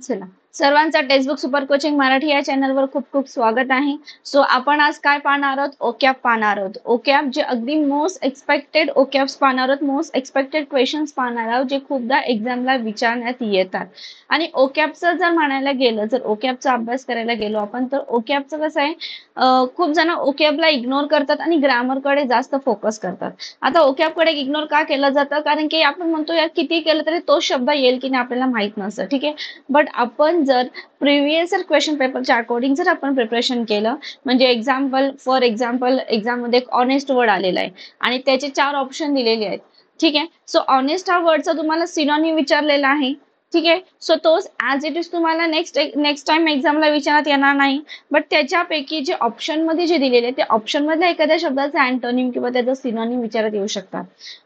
चला, सर्वांचा textbook super coaching Marathi या चॅनलवर खूप खूप स्वागत आहे. सो आपण आज काय पाहणार आहोत? ओकॅप पाहणार आहोत. ओकॅप जे अगदी मोस्ट एक्सपेक्टेड ओकॅप्स पाहणार आहोत, मोस्ट एक्सपेक्टेड क्वेश्चन्स पाहणार आहोत, जे खूपदा एक्झामला विचारण्यात येतात. आणि ओकॅपचं जर म्हणायला गेलं, जर ओकॅपचा अभ्यास करायला गेलो आपण, तर ओकॅपचं कसं आहे, खूप जण ओकॅपला इग्नोर करतात आणि ग्रामरकडे जास्त फोकस करतात. आता ओकॅपकडे इग्नोर का केलं जातं? कारण की आपण म्हणतो यार किती केलं तरी तो शब्द येईल की नाही आपल्याला माहित नसतं. ठीक आहे, बट आपण जर प्रिव्हियस क्वेश्चन पेपरच्या अकॉर्डिंग जर आपण प्रिपरेशन केलं, म्हणजे फॉर एक्झाम्पल एक्झाममध्ये एक ऑनेस्ट वर्ड आलेला आहे आणि त्याचे 4 ऑप्शन दिलेले आहेत. ठीक आहे, सो ऑनेस्ट हा वर्डचा तुम्हाला सिनॉनिम विचारलेला आहे. ठीक आहे, सो तोच ऍज इट इज तुम्हाला नेक्स्ट टाइम एक्झामला विचारण्यात येणार नाही. बट त्याच्यापैकी जे ऑप्शन मध्ये जे दिलेले ते ऑप्शन मधल्या एखाद्या शब्दाचा अँटोनिम किंवा त्याचा सिनॉनिम विचारत येऊ शकतात.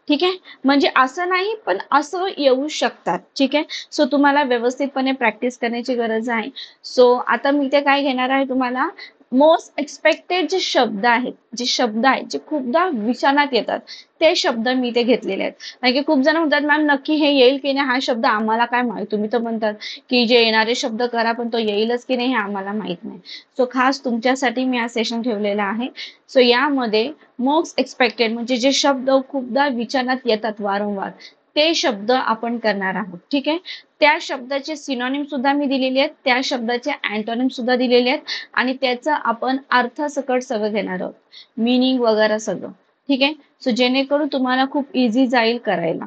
ठीक आहे, म्हणजे असं नाही पण असं येऊ शकतात. ठीक आहे, सो तुम्हाला व्यवस्थितपणे प्रॅक्टिस करण्याची गरज आहे. सो आता मी ते काय घेणार आहे, तुम्हाला मोस्ट एक्सपेक्टेड जे शब्द आहेत जे खूपदा विचारण्यात येतात, ते शब्द मी ते घेतलेले आहेत. कारण की खूप जण म्हणतात मॅम नक्की हे येईल की नाही, हा शब्द आम्हाला काय माहित. तुम्ही तर म्हणतात की जे येणारे शब्द करा, पण तो येईलच की नाही हे आम्हाला माहित नाही. सो खास तुमच्यासाठी मी हा सेशन ठेवलेला आहे. सो यामध्ये मोस्ट एक्सपेक्टेड म्हणजे जे शब्द खूपदा विचारण्यात येतात वारंवार, ते शब्द आपण करणार आहोत. ठीक आहे, त्या शब्दाचे सिनॉनिम सुद्धा मी दिलेले आहेत, त्या शब्दाचे अँटोनिम सुद्धा दिलेले आहेत आणि त्याचा आपण अर्थसकट सगळं घेणार आहोत, मीनिंग वगैरे सगळं. ठीक आहे, सो जेणेकरून तुम्हाला खूप इझी जाईल करायला.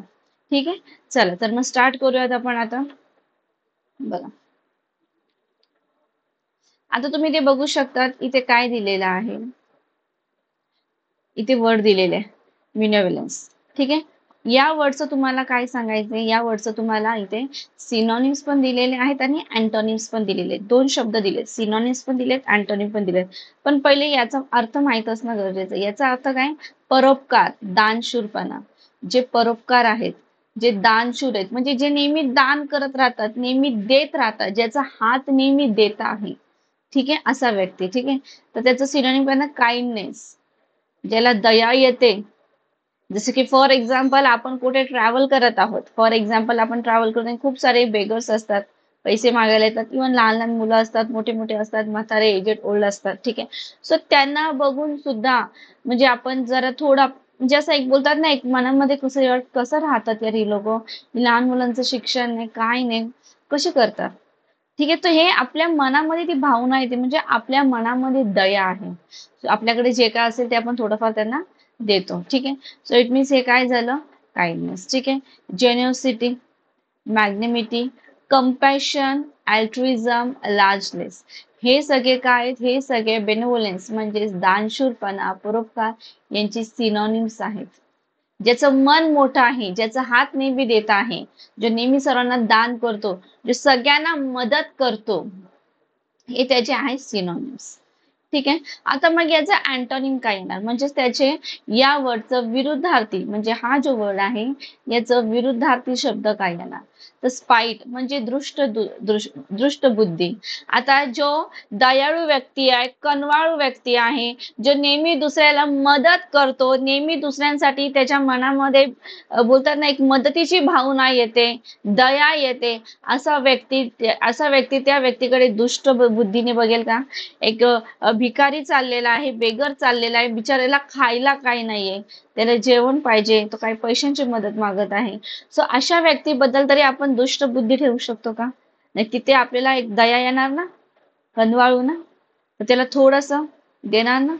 ठीक आहे, चला तर मग स्टार्ट करूयात आपण आता. बघा, आता तुम्ही ते बघू शकतात इथे काय दिलेलं आहे. इथे वर्ड दिलेले आहे मिनेवलन्स. ठीक आहे, या वर्डचं तुम्हाला काय सांगायचंय, या वर्डचं तुम्हाला इथे सिनॉनिम्स पण दिलेले आहेत आणि अँटोनिम्स पण दिलेले आहेत. 2 शब्द दिलेत, सिनॉनिम्स पण दिलेत, अँटोनिम पण दिलेत. पण पहिले याचा अर्थ माहित असणं गरजेचं आहे. याचा अर्थ काय? परोपकार, दानशूरपणा. जे परोपकार आहेत, जे दानशूर आहेत, म्हणजे जे नेहमी दान करत राहतात, नेहमी देत राहतात, ज्याचा हात नेहमी देत आहे. ठीक आहे, असा व्यक्ती. ठीक आहे, तर त्याचं सिनॉनिम काय? काइंडनेस, ज्याला दया येते. जसं की फॉर एक्झाम्पल आपण कुठे ट्रॅव्हल करत आहोत, फॉर एक्झाम्पल आपण ट्रॅव्हल करतो आणि खूप सारे बेगर्स असतात, पैसे मागायला येतात. इव्हन लहान लहान मुलं असतात, मोठे मोठे असतात, म्हातारे एजेड ओल्ड असतात. ठीक आहे, सो त्यांना बघून सुद्धा म्हणजे आपण जरा थोडा म्हणजे असं एक बोलतात ना, एक मनामध्ये कसं कसं राहतात यार ही लोक, लहान मुलांचं शिक्षण नाही काय नाही, कसे करतात. ठीक आहे, तर हे आपल्या मनामध्ये ती भावना येते, म्हणजे आपल्या मनामध्ये दया आहे. So आपल्याकडे जे काय असेल ते आपण थोडंफार त्यांना देतो. ठीक आहे, सो इट मीन्स हे काय झालं? काइंडनेस. ठीक आहे, जेन्युसिटी, मॅग्नेमिटी, कंपॅशन, अल्ट्रुइझम, लार्जनेस, हे सगळे काय आहेत? हे सगळे बेनेवोलन्स म्हणजे दानशूरपणा, परोपकार यांची सिनॉनिम्स आहेत. ज्याचं मन मोठं आहे, ज्याचा हात नेहमी देत आहे, जो नेहमी सर्वांना दान करतो, जो सगळ्यांना मदत करतो, हे त्याचे आहेत सिनॉनिम्स. ठीक आहे, आता मग याचा अँटोनिम काय येणार, म्हणजेच त्याचे या वर्डचं विरुद्धार्थी, म्हणजे हा जो वर्ड आहे याचं विरुद्धार्थी शब्द काय येणार? तर स्पाइट म्हणजे दृष्ट बुद्धी. आता जो दयाळू व्यक्ती आहे, कनवाळू व्यक्ती आहे, जो नेहमी दुसऱ्याला मदत करतो, नेहमी दुसऱ्यांसाठी त्याच्या मनामध्ये बोलतात ना एक मदतीची भावना येते, दया येते, असा व्यक्ती त्या व्यक्तीकडे दुष्ट बुद्धीने बघेल का? एक भिकारी चाललेला आहे, बेगर चाललेला आहे, बिचारायला खायला काही नाहीये, त्याला जेवण पाहिजे, तो काही पैशांची मदत मागत आहे. सो अशा व्यक्तीबद्दल तरी आपण दुष्ट बुद्धी ठेवू शकतो का? नाही, तिथे आपल्याला एक दया येणार ना, कनवाळू ना, तर त्याला थोडस देणार ना.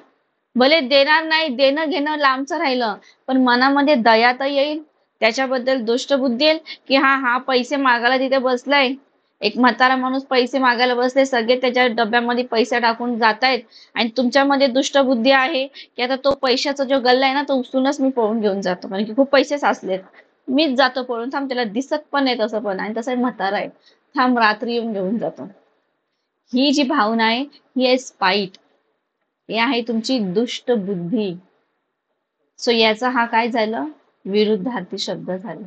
भले देणार नाही, देणं घेणं लांबचं राहिलं, पण मनामध्ये दया तर येईल, त्याच्याबद्दल दुष्टबुद्धी येईल की हा हा पैसे मागायला तिथे बसलाय, एक म्हातारा माणूस पैसे मागायला बसले, सगळे त्याच्या डब्यामध्ये पैसे टाकून जात आहेत, आणि तुमच्यामध्ये दुष्टबुद्धी आहे की आता तो पैशाचा जो गल्ला आहे ना, तो उचलूनच मी पळून घेऊन जातो, कारण की खूप पैसे साचलेत, मीच जातो पळून, थांब, त्याला दिसत पण आहे तसं पण, आणि तसं म्हातारा आहे, थांब रात्री येऊन घेऊन जातो. ही जी भावना आहे ही आहे स्पाइट, हे आहे तुमची दुष्ट बुद्धी. सो याचा हा काय झालं? विरुद्धार्थी शब्द झाला.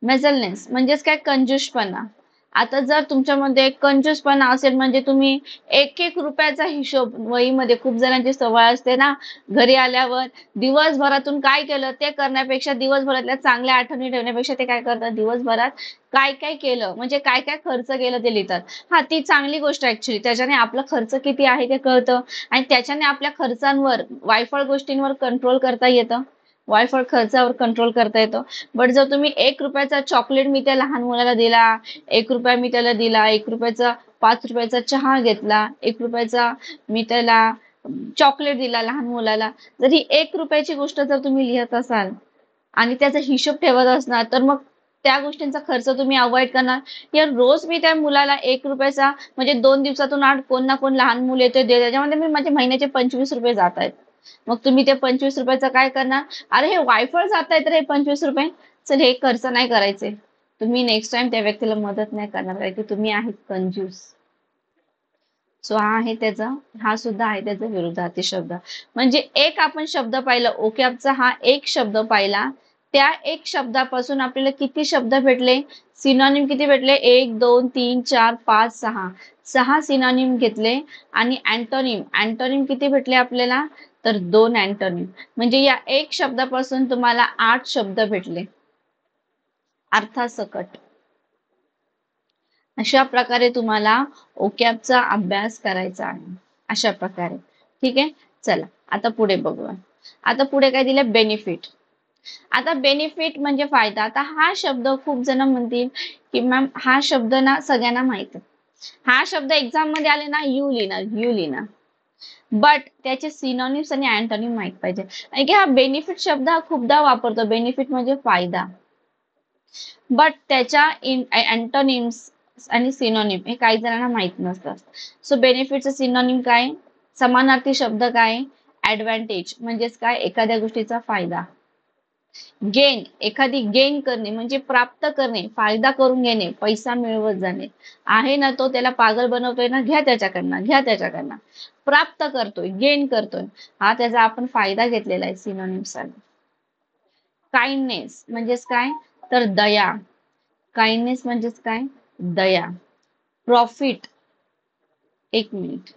मेझलनेस म्हणजेच काय? कंजूषपणा. आता जर तुमच्यामध्ये कंजूसपणा असेल म्हणजे तुम्ही एक एक रुपयाचा हिशोब वहीमध्ये, खूप जणांची सवय असते ना, घरी आल्यावर दिवसभरातून काय केलं ते करण्यापेक्षा, दिवसभरातल्या चांगल्या आठवणी ठेवण्यापेक्षा ते काय करतात, दिवसभरात काय काय केलं म्हणजे काय काय खर्च केलं ते लिहितात. हा, ती चांगली गोष्ट ऍक्च्युली, त्याच्याने आपलं खर्च किती आहे ते कळतं आणि त्याच्याने आपल्या खर्चांवर, वायफळ गोष्टींवर कंट्रोल करता येतं, वायफळ खर्चावर कंट्रोल करता येतो. बट जर तुम्ही 1 रुपयाचा चॉकलेट मी त्या लहान मुलाला दिला, 1 रुपया मी त्याला दिला, 1 रुपयाचा 5 रुपयाचा चहा घेतला, 1 रुपयाचा मी त्याला चॉकलेट दिला लहान मुलाला, जर ही 1 रुपयाची गोष्ट जर तुम्ही लिहत असाल आणि त्याचा हिशोब ठेवत असणार, तर मग त्या गोष्टींचा खर्च तुम्ही अवॉइड करणार. या रोज मी त्या मुलाला 1 रुपयाचा म्हणजे 2 दिवसातून 8 कोण ना कोण लहान मुल येते दे, त्याच्यामध्ये मी माझे महिन्याचे 25 रुपये जात आहेत. मग तुम्ही ते 25 रुपयाचं काय करणार, अरे हे वायफळ जात आहेत रे 25 रुपये, चल हे खर्च नाही करायचे. तुम्ही नेक्स्ट टाइम त्या व्यक्तीला मदत नाही करणार, कारण की तुम्ही आहेत कंजूस. सो हा आहे त्याचा, हा सुद्धा आहे त्याचा विरुद्धार्थी शब्द. म्हणजे एक आपण शब्द पाहिला, ओकॅबचा हा एक शब्द पाहिला, त्या एक शब्दापासून आपल्याला किती शब्द भेटले, सिनॉनिम किती भेटले, 1 2 3 4 5 6, 6 सिनॉनिम घेतले. आणि अँटोनिम, अँटोनिम किती भेटले आपल्याला, तर 2 अँटोनिम. म्हणजे या एक शब्दापासून तुम्हाला 8 शब्द भेटले अर्थासकट. अशा प्रकारे तुम्हाला ओकॅबचा अभ्यास करायचा आहे, अशा प्रकारे. ठीक आहे, चला आता पुढे बघूया. आता पुढे काय दिलं, बेनिफिट. आता बेनिफिट म्हणजे फायदा. आता हा शब्द खूप जण म्हणतील की मॅम हा शब्द ना सगळ्यांना माहित आहे, हा शब्द एक्झाम मध्ये आले ना यू लिहिणार, यू लिहिणार, बट त्याचे सिनॉनिम्स आणि अँटोनिम माहित पाहिजे. आणि की हा बेनिफिट शब्द हा खूपदा वापरतो, बेनिफिट म्हणजे फायदा, बट त्याच्या अँटोनिम्स आणि सिनोनिम हे काही जणांना माहित नसतात. सो बेनिफिटचं सिनोनिम काय, समानार्थी शब्द काय, ऍडव्हान्टेज म्हणजेच काय, एखाद्या गोष्टीचा फायदा. गेन, एखादी गेन करणे म्हणजे प्राप्त करणे, फायदा करून घेणे, पैसा मिळवत जाणे. आहे ना तो त्याला पागल बनवतोय ना, घ्या त्याच्याकडनं, घ्या त्याच्याकडनं, प्राप्त करतोय, गेन करतोय, हा त्याचा आपण फायदा घेतलेला आहे सिनोनिमसाठी. काइंडनेस म्हणजेच काय, तर दया, काइंडनेस म्हणजेच काय, दया. प्रॉफिट, एक मिनिट.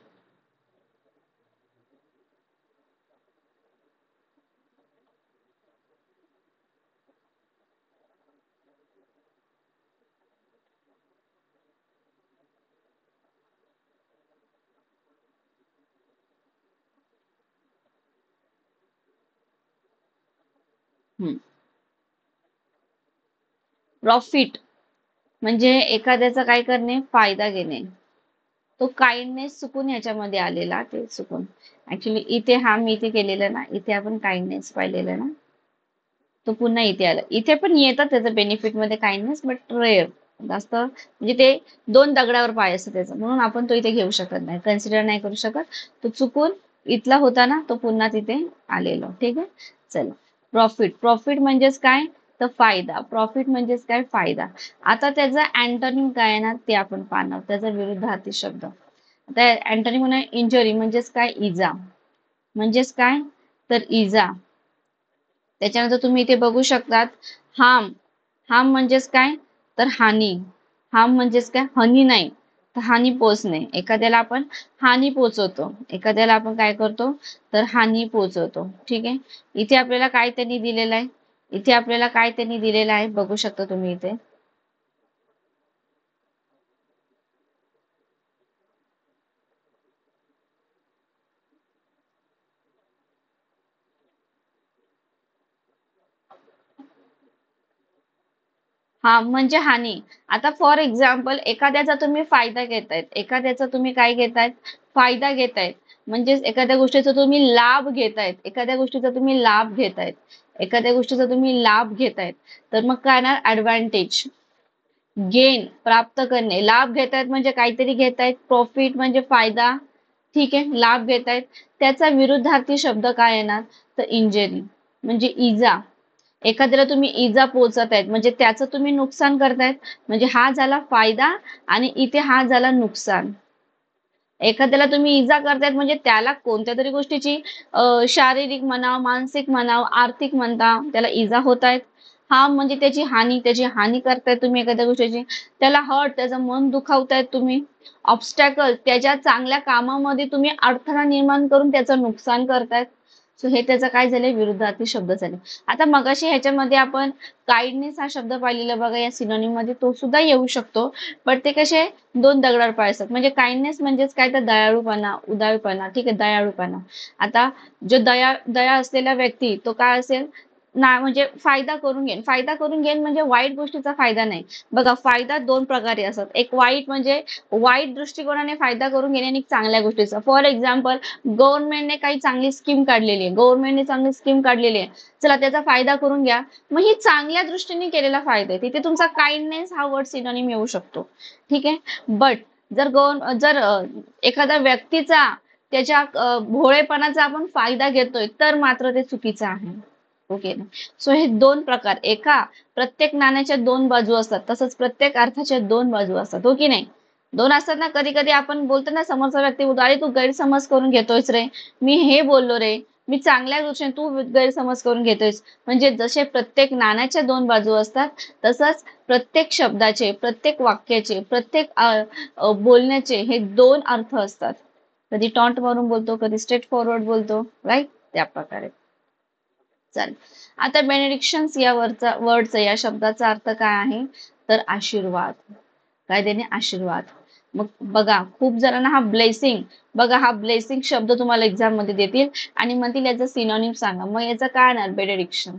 प्रॉफिट म्हणजे एखाद्याचा काय करणे, फायदा घेणे. तो काइंडनेस चुकून याच्यामध्ये आलेला, ते चुकून ऍक्च्युली इथे हा मी इथे केलेला ना, इथे आपण काइंडनेस पाहिलेलं ना, तो पुन्हा इथे आला. इथे पण येतात त्याचं बेनिफिट मध्ये काइंडनेस, बट रेअर जास्त, म्हणजे ते 2 दगडावर पाय असतं त्याचं, म्हणून आपण तो इथे घेऊ शकत नाही, कन्सिडर नाही करू शकत. तो चुकून इथला होता ना, तो पुन्हा तिथे आलेलो. ठीक आहे, चला. प्रॉफिट, प्रॉफिट म्हणजेच काय, तर फायदा, प्रॉफिट म्हणजेच काय, फायदा. आता त्याचा अँटोनिम काय आहे ना, ते आपण पाहणार, त्याचा विरुद्धार्थी शब्द. आता अँटोनिम म्हणा, इंजरी म्हणजेच काय, इजा, म्हणजेच काय, तर इजा. त्याच्यानंतर तुम्ही इथे बघू शकतात, हार्म, हार्म म्हणजेच काय, तर हानी, हार्म म्हणजेच काय, हानी नाही तर हानी पोचणे, एखाद्याला आपण हानी पोचवतो, एखाद्याला आपण काय करतो, तर हानी पोचवतो. ठीक आहे, इथे आपल्याला काय त्यांनी दिलेलं आहे, इथे आपल्याला काय त्यांनी दिलेलं आहे बघू शकता तुम्ही इथे. हा म्हणजे हानी. आता फॉर एक्झाम्पल एखाद्याचा तुम्ही फायदा घेतायत, एखाद्याचा तुम्ही काय घेतायत, फायदा घेतायत, म्हणजे एखाद्या गोष्टीचा तुम्ही लाभ घेतायत, एखाद्या गोष्टीचा तुम्ही लाभ घेतायत, एखाद्या गोष्टीचा तुम्ही लाभ घेतायत, तर मग काय ना, ऍडव्हान्टेज, गेन प्राप्त करणे, लाभ घेतायत म्हणजे काहीतरी घेतायत, प्रॉफिट म्हणजे फायदा. ठीक आहे, लाभ घेतायत. त्याचा विरुद्धार्थी शब्द काय येणार, तर इंजरी म्हणजे इजा. एखाद्याला तुम्ही इजा पोहोचत आहेत म्हणजे त्याचं तुम्ही नुकसान करतायत, म्हणजे हा झाला फायदा आणि इथे हा झाला नुकसान. एखाद्याला तुम्ही इजा करतायत म्हणजे त्याला कोणत्या तरी गोष्टीची शारीरिक म्हणाव, मानसिक म्हणाव, आर्थिक म्हणता त्याला इजा होत आहेत, हार्म म्हणजे त्याची हानी करताय तुम्ही एखाद्या गोष्टीची, त्याला हर्ट, त्याचं मन दुखावतायत तुम्ही. ऑब्स्टॅकल, त्याच्या चांगल्या कामामध्ये तुम्ही अडथळा निर्माण करून त्याचं नुकसान करतायत. सो हे त्याचं काय झाले, विरुद्धार्थी शब्द झाले. आता मगाशी ह्याच्यामध्ये आपण काइंडनेस हा शब्द पाहिलेला बघा, या सिनोनिम मध्ये तो सुद्धा येऊ शकतो. पण ते कसे दोन दगडावर पाय असतात. म्हणजे काइंडनेस म्हणजेच काय, तर दयाळूपणा, उदारपणा. ठीक आहे, दयाळूपणा. आता जो दया असलेला व्यक्ती तो काय असेल ना, म्हणजे फायदा करून घेईन. फायदा करून घेईन म्हणजे वाईट गोष्टीचा फायदा नाही. बघा, फायदा दोन प्रकारे असतात. एक वाईट म्हणजे वाईट दृष्टिकोनाने फायदा करून घेणे आणि चांगल्या गोष्टीचा. फॉर एक्झाम्पल, गव्हर्नमेंटने काही चांगली स्कीम काढलेली आहे, गव्हर्नमेंटने चांगली स्कीम काढलेली आहे, चला त्याचा फायदा करून घ्या. मग ही चांगल्या दृष्टीने केलेला फायदा आहे, तिथे तुमचा काइंडनेस हा वर्ड सिनोनिम येऊ शकतो. ठीक आहे. बट जर एखाद्या व्यक्तीचा त्याच्या भोळेपणाचा आपण फायदा घेतोय तर मात्र ते चुकीचं आहे. ओके. सो हे दोन प्रकार, प्रत्येक नाण्याच्या दोन बाजू असतात, तसंच प्रत्येक अर्थाच्या दोन बाजू असतात. हो की नाही? दोन असतात ना. कधी कधी आपण बोलतो ना, समोरचा व्यक्ती बोलतो, अरे तू गैरसमज करून घेतोयस रे, मी हे बोललो रे, मी चांगल्या गोष्टी, तू गैरसमज करून घेतोयस. म्हणजे जसे प्रत्येक नाण्याच्या दोन बाजू असतात, तसंच प्रत्येक शब्दाचे, प्रत्येक वाक्याचे, प्रत्येक बोलण्याचे हे दोन अर्थ असतात. कधी टॉन्ट मारून बोलतो, कधी स्ट्रेट फॉरवर्ड बोलतो, राईट? त्या प्रकारे. चालेल. आता बेनेडिक्शन्स या वर्डचा, या शब्दाचा अर्थ काय आहे, तर आशीर्वाद. काय देणे, आशीर्वाद. मग बघा, खूप जणांना हा ब्लेसिंग, बघा हा ब्लेसिंग शब्द तुम्हाला एक्झाम मध्ये देतील आणि म्हणतील याचा सिनोनिम सांगा. मग याचा काय येणार, बेनेडिक्शन.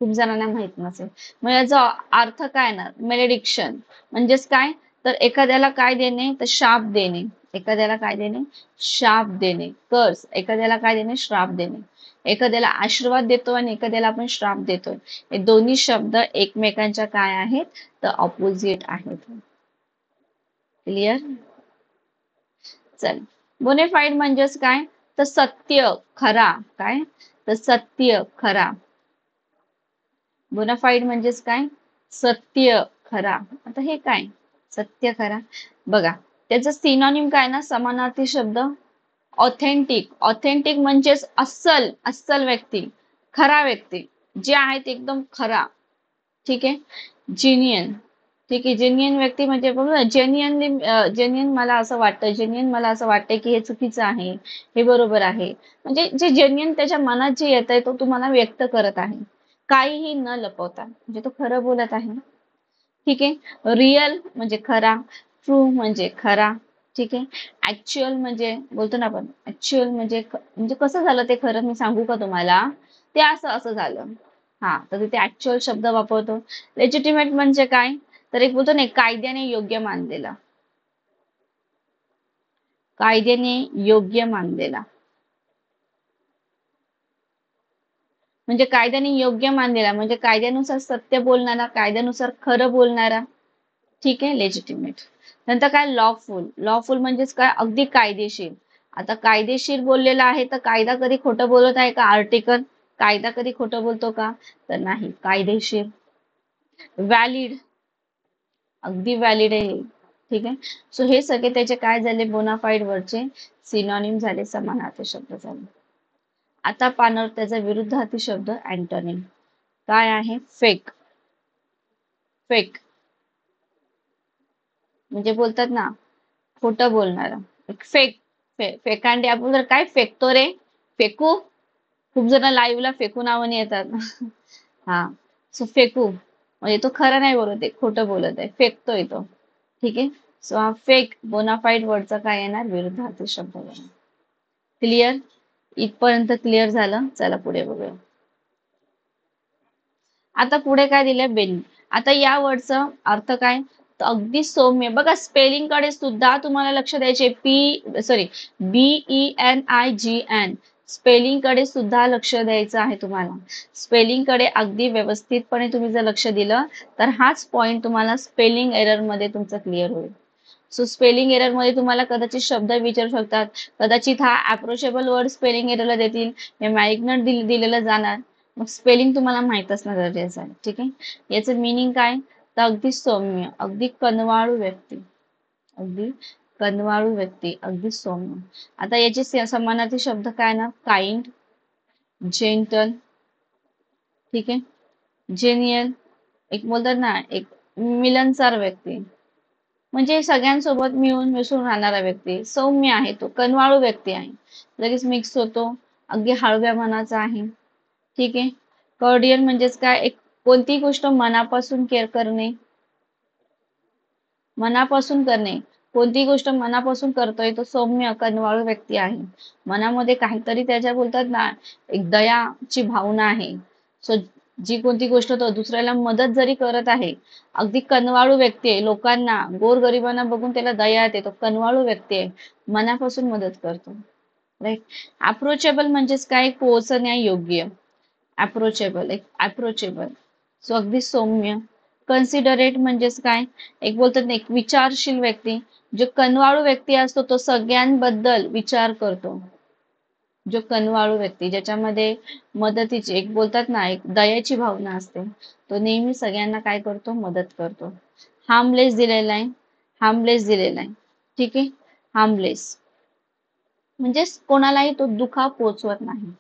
खूप जणांना माहित नसेल. मग याचा अर्थ काय येणार, मेलेडिक्शन. म्हणजेच काय, तर एखाद्याला काय देणे, तर शाप देणे. एखाद्याला काय देणे, शाप देणे. कर्स, एखाद्याला काय देणे, श्राप देणे. एखाद्याला आशीर्वाद देतो आणि एखाद्याला आपण श्राप देतोय. हे दोन्ही शब्द एकमेकांच्या काय आहेत, तर ऑपोजिट आहेत. क्लिअर? चल. बोनेफाईड म्हणजेच काय, तर सत्य, खरा. काय, तर सत्य, खरा. बोनाफाईड म्हणजेच काय, सत्य, खरा. आता हे काय, सत्य, खरा. बघा, त्याचं सिनोनिम काय ना, समानार्थी शब्द ऑथेंटिक. ऑथेंटिक म्हणजेच अस्सल, अस्सल व्यक्ती, खरा व्यक्ती, जे आहेत एकदम खरा. ठीक आहे. जेन्युइन. ठीक आहे. जेन्युइन व्यक्ती म्हणजे बघा, जेन्युइन मला असं वाटतं, जेन्युइन मला असं वाटतं की हे चुकीचं आहे, हे बरोबर आहे. म्हणजे जे जेन्युइन त्याच्या मनात जे येत आहे तो तुम्हाला व्यक्त करत आहे, काहीही न लपवता, म्हणजे तो खरं बोलत आहे. ठीक आहे. रिअल म्हणजे खरा, ट्रू म्हणजे खरा. ठीक आहे. ऍक्च्युअल म्हणजे बोलतो ना आपण, ऍक्च्युअल म्हणजे कसं झालं ते खरं, मी सांगू का तुम्हाला, ते असं असं झालं. हा, तर तिथे ऍक्च्युअल शब्द वापरतो. लेजिटिमेट म्हणजे काय, तर एक बोलतो ना, कायद्याने योग्य मानलेला, कायद्याने योग्य मानलेला. म्हणजे कायद्याने योग्य मानलेला म्हणजे कायद्यानुसार सत्य बोलणारा, कायद्यानुसार खरं बोलणारा. ठीक आहे, लेजिटिमेट. नंतर काय, लॉफुल. लॉफुल म्हणजेच काय, अगदी कायदेशीर. आता कायदेशीर बोललेला आहे, तर कायदा कधी खोटं बोलत आहे का, आर्टिकल, कायदा कधी खोटं बोलतो का, तर नाही, कायदेशीर. व्हॅलिड, अगदी व्हॅलिड आहे. ठीक आहे. सो हे सगळे त्याचे काय झाले, बोनाफाईड वरचे सिनॉनिम झाले, समानार्थी शब्द झाले. आता पाहणार त्याचा विरुद्धार्थी शब्द, अँटोनिम. काय आहे, फेक. फेक म्हणजे बोलतात ना, खोटं बोलणारा. फेक, फेकांडे. आपण जर काय फेकतो रे, फेकू. खूप जण लाईव्हला फेकू नावाने येतात. हा, सो फेकू म्हणजे तो खरं नाही बोलत आहे, खोटं बोलत आहे, फेकतोय तो. ठीक आहे. सो हा फेक बोनाफाईड वर्डचा काय येणार, विरुद्धार्थी शब्द येणार. क्लिअर? इथपर्यंत क्लिअर झालं. चला पुढे बघूया. आता पुढे काय दिलंय, बेनी. आता या वर्डचा अर्थ काय, तर अगदी सौम्य. बघा, स्पेलिंग कडे सुद्धा तुम्हाला लक्ष द्यायचे. BENIGN, स्पेलिंग कडे सुद्धा लक्ष द्यायचं आहे तुम्हाला. स्पेलिंग कडे अगदी व्यवस्थितपणे तुम्ही जर लक्ष दिलं तर हाच पॉइंट तुम्हाला स्पेलिंग एरर मध्ये तुमचं क्लिअर होईल. सो स्पेलिंग एरर मध्ये तुम्हाला कदाचित शब्द विचारू शकतात, कदाचित हा अप्रोचेबल वर्ड स्पेलिंग एररला देतील, हे मॅग्नेट दिलेलं जाणार. मग स्पेलिंग तुम्हाला माहित असणं गरजेचं आहे. ठीक आहे. याचं मिनिंग काय, तर अगदी सौम्य, अगदी कनवाळू व्यक्ती, अगदी कनवाळू व्यक्ती, अगदी सौम्य. आता याचे समानार्थी शब्द काय ना, काइंड, जेंटल. ठीक आहे. जेनियल एक बोलतात ना एक मिलनसार व्यक्ती, म्हणजे सगळ्यांसोबत मिळून मिसळून राहणारा व्यक्ती. सौम्य आहे तो, कनवाळू व्यक्ती आहे, लगेच मिक्स होतो, अगदी हळव्या मनाचा आहे. ठीक आहे. कॉर्डियल म्हणजेच काय, एक कोणती गोष्ट मनापासून केअर करणे, मनापासून करणे, कोणती गोष्ट मनापासून करतोय तो सौम्य कनवाळू व्यक्ती आहे. मनामध्ये काहीतरी त्याच्या बोलतात ना एक दयाची भावना आहे. सो जी कोणती गोष्ट तो दुसऱ्याला मदत जरी करत आहे, अगदी कनवाळू व्यक्ती आहे, लोकांना गोरगरिबांना बघून त्याला दया येते, तो कनवाळू व्यक्ती आहे, मनापासून मदत करतो. राईट. अप्रोचेबल म्हणजेच काय, पोहोचण्यायोग्य. अप्रोचेबल एक अप्रोचेबल, सो अगदी सौम्य. कन्सिडरेट म्हणजेच काय, एक बोलतात ना एक विचारशील व्यक्ती. जो कनवाळू व्यक्ती असतो तो सगळ्यांबद्दल विचार करतो. जो कनवाळू व्यक्ती ज्याच्यामध्ये मदतीची एक बोलतात ना एक दयाची भावना असते, तो नेहमी सगळ्यांना काय करतो, मदत करतो. हार्मलेस दिलेला आहे, हार्मलेस दिलेला आहे. ठीक आहे. हार्मलेस म्हणजे कोणालाही तो दुखा पोचवत नाही,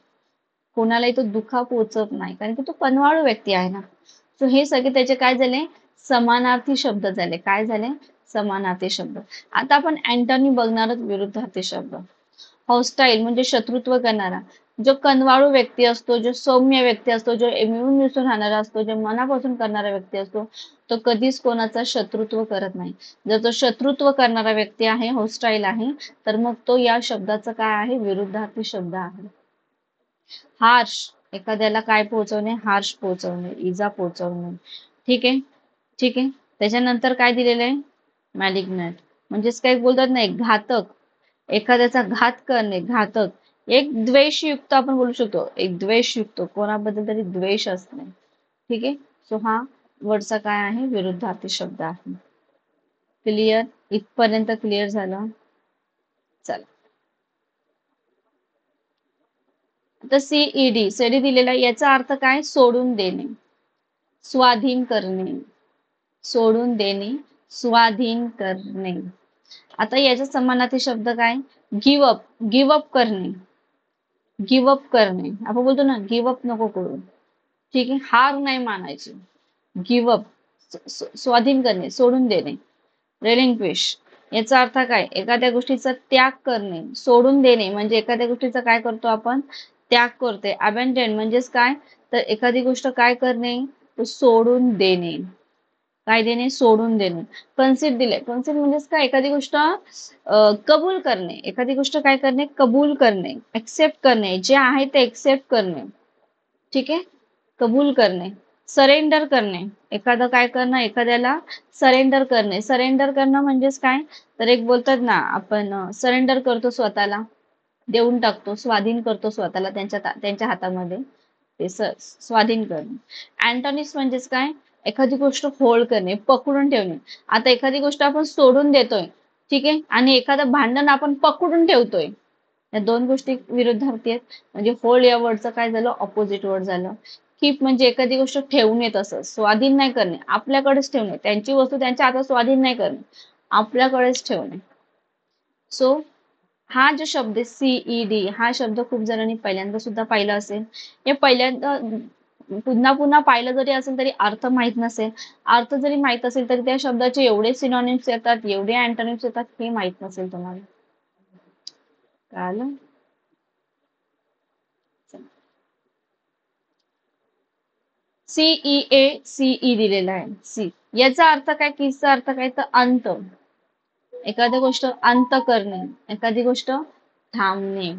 कोणालाही तो दुखा पोचत नाही, कारण की तो कनवाळू व्यक्ती आहे ना. सो हे सगळे त्याचे काय झाले, समानार्थी शब्द झाले. काय झाले, समानार्थी शब्द. आता आपण अँटोनी बघणारच, विरुद्धार्थी शब्द. हॉस्टाईल म्हणजे शत्रुत्व करणारा. जो कनवाळू व्यक्ती असतो, जो सौम्य व्यक्ती असतो, जो मिळून मिसळून राहणारा असतो, जो मनापासून करणारा व्यक्ती असतो, तो कधीच कोणाचा शत्रुत्व करत नाही. जर तो शत्रुत्व करणारा व्यक्ती आहे, हॉस्टाईल आहे, तर मग तो या शब्दाचा काय आहे, विरुद्धार्थी शब्द आहे. हार्श एखाद्याला काय पोहोचवणे, हार्श पोहोचवणे, इजा पोहोचवणे. ठीक आहे. ठीक आहे. त्याच्यानंतर काय दिलेलं आहे, मॅलिग्नंट म्हणजेच काय बोलतात ना एक घातक, एखाद्याचा घात करणे, घातक. एक द्वेषयुक्त आपण बोलू शकतो, एक द्वेषयुक्त, कोणाबद्दल तरी द्वेष असणे. ठीक आहे. सो हा वर्डचा काय आहे, विरुद्धार्थी शब्द आहे. क्लिअर, इथपर्यंत क्लिअर झालं. चला आता सीईडी सेडी दिलेला, याचा अर्थ काय, सोडून देणे, स्वाधीन करणे, सोडून देणे, स्वाधीन करणे. आता याच्या समानार्थी शब्द काय, गिव अप, गिव अप करणे, गिव अप करणे. आपण बोलतो ना गिव अप नको करू. ठीक आहे. हार नाही मानायची. गिव अप, स्वाधीन करणे, सोडून देणे. रेलिंक्विश याचा अर्थ काय, एखाद्या गोष्टीचा त्याग करणे, सोडून देणे म्हणजे एखाद्या गोष्टीचा काय करतो आपण, त्याग करते. अबॅन्डन म्हणजेच काय, तर एखादी गोष्ट काय करणे, तो सोडून देणे. काय देणे, सोडून देणे. कन्सिड दिले, कन्सिड म्हणजेच काय, एखादी गोष्ट कबूल करणे, एखादी गोष्ट काय करणे, कबूल करणे, एक्सेप्ट करणे, जे आहे ते एक्सेप्ट करणे. ठीक आहे. कबूल करणे. सरेंडर करणे, एखादं काय करणं, एखाद्याला सरेंडर करणे. सरेंडर करणं म्हणजेच काय, तर एक बोलतात ना आपण सरेंडर करतो, स्वतःला देऊन टाकतो, स्वाधीन करतो स्वतःला त्यांच्या हातामध्ये, ते स्वाधीन करणे. अँटोनिम्स म्हणजेच काय, एखादी गोष्ट होल्ड करणे, पकडून ठेवणे. आता एखादी गोष्ट आपण सोडून देतोय, ठीक आहे, आणि एखादं भांडण आपण पकडून ठेवतोय, या दोन गोष्टी विरुद्धार्थी आहेत. म्हणजे होल्ड या वर्डचं काय झालं, ऑपोजिट वर्ड झालं. कीप म्हणजे एखादी गोष्ट ठेवणे, तसं स्वाधीन नाही करणे, आपल्याकडेच ठेवणे, त्यांची वस्तू त्यांच्या हातात स्वाधीन नाही करणे, आपल्याकडेच ठेवणे. सो हा जो शब्द सीईडी, हा शब्द खूप जणांनी पहिल्यांदा सुद्धा पाहिला असेल. हे पहिल्यांदा पुन्हा पुन्हा पाहिलं जरी असेल तरी अर्थ माहित नसेल, अर्थ जरी माहित असेल तरी त्या शब्दाचे एवढे सिनॉनिम्स येतात, एवढे अँटोनिम्स येतात, हे माहित नसेल तुम्हाला. कळालं. सीईए सीई दिलेला आहे. सी याचा अर्थ काय, कीचा अर्थ काय, तर अंत, एखादी गोष्ट अंत करणे, एखादी गोष्ट थांबणे,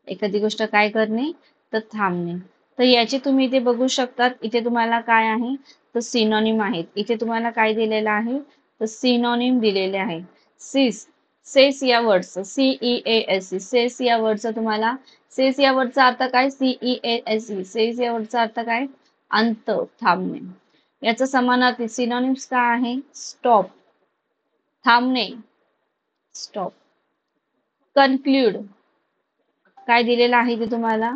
एखादी गोष्ट काय करणे, तर थांबणे. तर याचे तुम्ही इथे बघू शकतात, इथे तुम्हाला काय आहे, तर सिनॉनिम आहेत. इथे तुम्हाला काय दिलेलं आहे, तर सिनॉनिम दिलेले आहे. सिस, सेस या वर्डचं, सीईएएस, सेस या वर्डचं तुम्हाला, सेस या वर्डचा अर्थ काय, सीईएएस, सेस या वर्डचा अर्थ काय, अंत, थांबणे. याचा समानार्थी सिनॉनिम्स काय आहे, स्टॉप, थांबणे, स्टॉप. कन्क्लूड काय दिलेलं आहे ते तुम्हाला,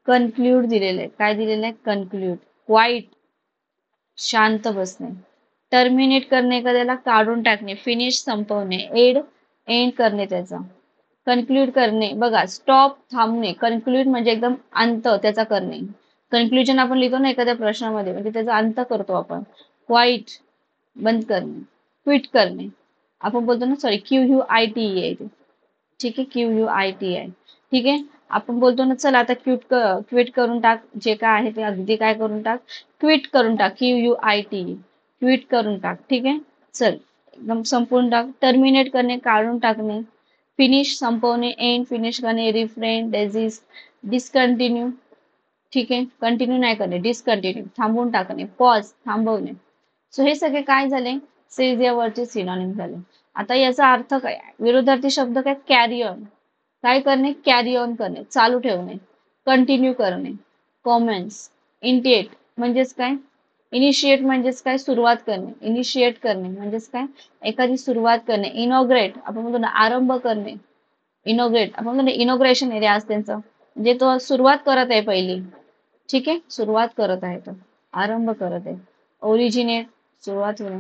कन्क्लूड दिलेलं आहे. काय दिलेलं आहे, कन्क्लूड. क्वाईट शांत बसणे. टर्मिनेट करणे, एखाद्याला काढून टाकणे, फिनिश संपवणे, एंड करणे त्याचा. कन्क्लूड करणे बघा, स्टॉप थांबणे, कन्क्लूड म्हणजे एकदम अंत त्याचा करणे. कन्क्लुजन आपण लिहितो ना एखाद्या प्रश्नामध्ये, म्हणजे त्याचा अंत करतो आपण. क्वाइट बंद करणे, क्विट करणे. आपण बोलतो ना, सॉरी, QUIT आहे ते. ठीक आहे, QUIT. ठीक आहे. आपण बोलतो ना, चल आता क्विट करून टाक, जे काय आहे ते अगदी काय करून टाक, क्विट करून टाक, QUIT, क्विट करून टाक. ठीक आहे, चल एकदम संपवून टाक. टर्मिनेट करणे, काढून टाकणे. फिनिश संपवणे, एंड फिनिश करणे, रिफ्रेन, डेझिस्ट, डिस्कंटिन्यू. ठीक आहे, कंटिन्यू नाही करणे, डिस्कंटिन्यू थांबवून टाकणे, पॉज थांबवणे. सो हे सगळे काय झाले, सेज या वरचे सिनॉनिम झाले. आता याचा अर्थ काय, विरोधार्थी शब्द काय, कॅरी ऑन, काय करणे, कॅरी ऑन करणे, चालू ठेवणे. कंटिन्यू करणे, कॉमेंट्स. इंटिएट म्हणजेच काय, इनिशिएट म्हणजेच काय, सुरुवात करणे. इनिशिएट करणे म्हणजेच काय, एखादी सुरुवात करणे. इनॉग्रेट आपण म्हणतो ना, आरंभ करणे. इनॉग्रेट आपण म्हणतो ना, इनॉग्रेशन एरिया आज त्यांचं, म्हणजे तो सुरुवात करत आहे पहिली. ठीक आहे, सुरुवात करत आहे, तो आरंभ करत आहे. ओरिजिनेट सुरुवात होणे.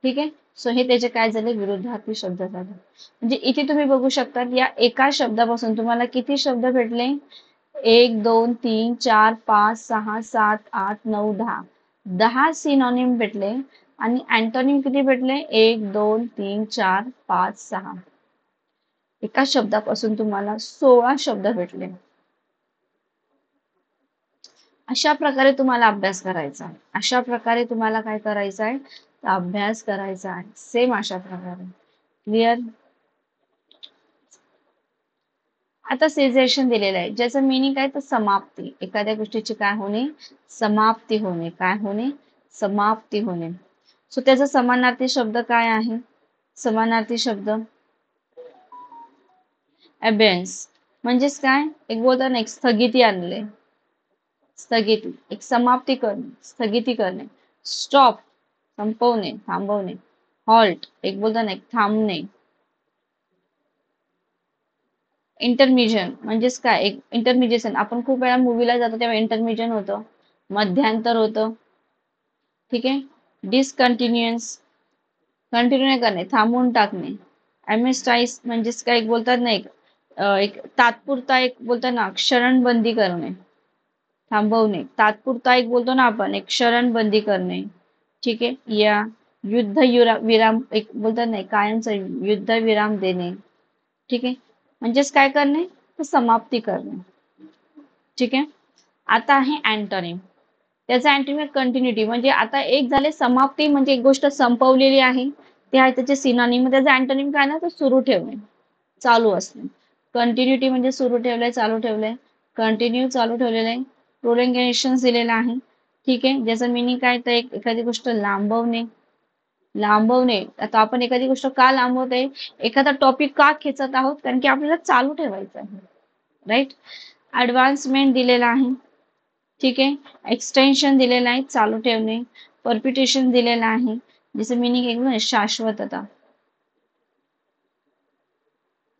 ठीक आहे. सो हे त्याचे काय झाले, विरुद्धार्थी शब्द झाले. म्हणजे इथे तुम्ही बघू शकता, या एका शब्दापासून तुम्हाला किती शब्द भेटले, 1 2 3 4 5 6 7 8 9 10, 10 सिनॉनिम भेटले. आणि अँटोनिम किती भेटले, 1 2 3 4 5 6. एका शब्दापासून तुम्हाला 16 शब्द भेटले. अशा प्रकारे तुम्हाला अभ्यास करायचा आहे. अशा प्रकारे तुम्हाला काय करायचं आहे, अभ्यास करायचा आहे. सेम अशा प्रकारे. क्लिअर. आता सेझेशन दिलेलं आहे, ज्याचं मिनिंग काय, तर समाप्ती. एखाद्या गोष्टीची काय होणे, समाप्ती होणे. काय होणे, समाप्ती होणे. सो त्याचा समानार्थी शब्द काय आहे, समानार्थी शब्द अबेन्स. म्हणजेच काय, एक बोलताना एक स्थगिती आणले, स्थगिती, एक समाप्ती करणे, स्थगिती करणे. स्टॉप संपवणे, थांबवणे. हॉल्ट एक बोलताना एक थांबणे. इंटरमिजन म्हणजेच काय, एक इंटरमिजेशन. आपण खूप वेळा मूवीला जातो तेव्हा इंटरमिजन होतं, मध्यांतर होतं. ठीक आहे. डिसकंटिन्युअन्स कंटिन्यू नाही करणे, थांबवून टाकणे. एमिस्टाईज म्हणजेच काय, एक बोलतात ना एक तात्पुरता, एक बोलतात ना क्षरणबंदी करणे, थांबवणे. तात्पुरता एक बोलतो ना आपण, एक क्षरणबंदी करणे. ठीक आहे. या विराम एक बोलतात नाही, कायमचा युद्ध विराम देणे. ठीक आहे, म्हणजेच काय करणे, तर समाप्ती करणे. ठीक आहे. आता आहे अँटोनिम. त्याचा अँटोनिम कंटिन्युटी, म्हणजे आता एक झाले समाप्ती, म्हणजे एक गोष्ट संपवलेली आहे, ते आहे त्याचे सिनॉनिम. त्याचा अँटोनिम काय ना, तर सुरू ठेवणे, चालू असणे. कंटिन्युटी म्हणजे सुरू ठेवलंय, चालू ठेवलंय. कंटिन्यू चालू ठेवलेलं आहे. प्रोलेंगेशन दिलेलं आहे. ठीक आहे, ज्याचं मिनिंग काय, तर एखादी गोष्ट लांबवणे. लांबवणे, आता आपण एखादी गोष्ट का लांबवते, एखादा टॉपिक का खेचत आहोत, कारण की आपल्याला चालू ठेवायचं आहे. राईट. ऍडव्हान्समेंट दिलेला आहे. ठीक आहे. एक्सटेन्शन दिलेलं आहे, चालू ठेवणे. परपिटेशन दिलेलं आहे, ज्याचं मिनिंग एकदम शाश्वतता,